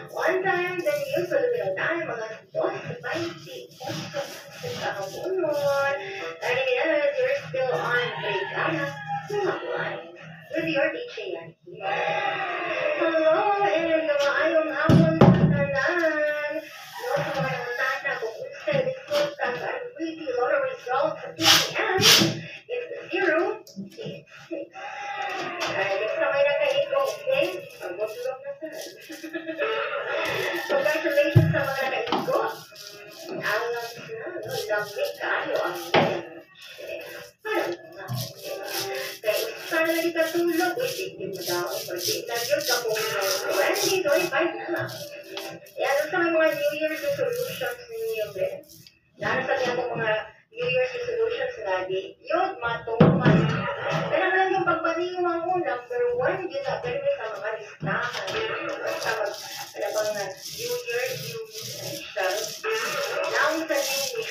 One time, then you Filipino tayo, mga 12, 20, sa kabunod. 30 minutes, you're still on break. With your DJ yan. Hello, and maayong hapon sa tanan. No, sa mga nangatana, kung unsa resulta sa pretty lottery results sa TPM, it's 0, 6, 6. Dito sa may nakaiko, okay? Pag-botulong na sir. Congratulations sa mga nakaiko. Ang lovely kayo ang parang nga. Kaya saan na di katulog, hindi mo daw. Pwede na yun ka kung 20, 25 na. Yan sa may mga New Year's resolutions ninyo, Ben. Lalo sa niya kung mga New Year's resolutions lagi. Yun, matuman. Kaya naman yung pagpaniwang mo, number 1, yun na, pero may sa mga listahan. Basta ano bang New Year, New Resolutions. Now sa New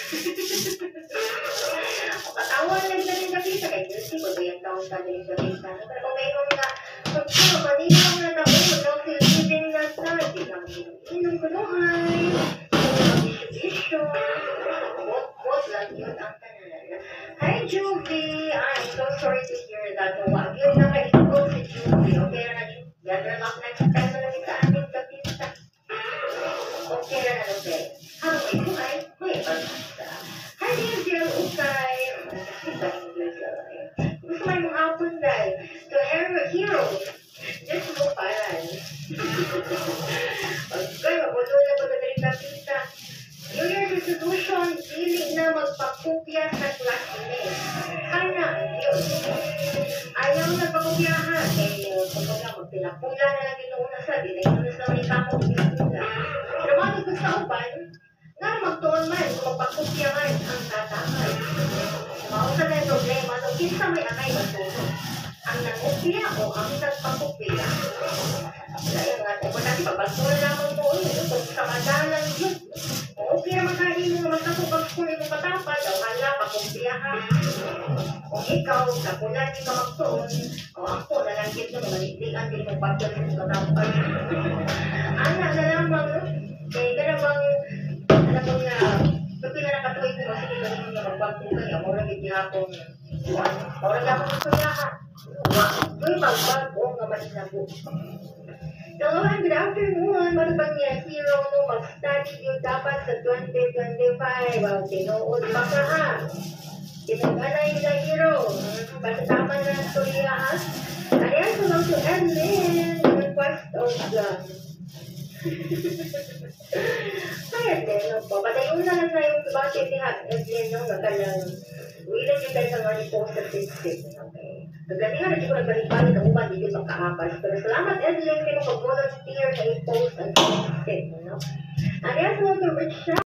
katawan lang na rin kasi sa kanya. Kasi kung yung taon sa rin sa lista. Pero kung mayroon nga, pag paniwang na taon, kung silipin na sa, hindi lang inom kunuhay, distribution, what lang yun ang tanan. Hi, Juvie! I'm so sorry to hear that. Huwag yun na kaikot si Juvie. Okay na na, gather luck next time na namin sa ating kapita. Okay na na, okay. Hi, wait, hi, dear Ukay. Gusto may mga hapon dahil. So, heroes, just go paran. Okay, mabulo na po na rin kapita. New Year's resolution, pili na magpakupya sa classmate. Sana, yun. Ayaw na pakupyahan. Eh, kumbaga, magpinapula na lang yung una sa din. Ito na sa mga ipakupya. Pero mga gusto sa uban, nga magtuon man, kung magpakupyahan ang tatahan. Mausa na yung problema, no, kinsa may akay matulog. Ang nangupya o ang nagpakupya. Kaya nga, kung natin pagpasura lamang po, kung sa madalang yun, okay naman kain mo naman ako pag kung ito katapad, o hala, pakupyahan. Kung ikaw, kapulan di ka magtuon, o ako, nalangkit ko, namanitian, di mo pagyan sa katapad. Anak na lamang, kaya ka namang, alam mo nga, pag pinanakatuloy ko, kasi ito naman nga magpagpukay, ako lang itihapon, ako lang ako kuyahan. Doon magbago nga malinago. Hello and good afternoon. Malabang niya, zero no, mag-study yun dapat sa 2025. Wow, tinuod pa ka ha. Tinagana yung hero. Basta tama na ang storya ha. Ayan, so lang to Edlin. Request of God. Kaya din, patayon na lang tayo sa bakit ni Edlin, no? Nakalang, wilan yung tayo sa mga post sa 6. Okay. Kagalingan na siguro balik-balik ang uban, hindi pagkaapas. Pero salamat, Edlin, kayo mag-volunteer na i-post ang post-it, no? And yes, want to reach out.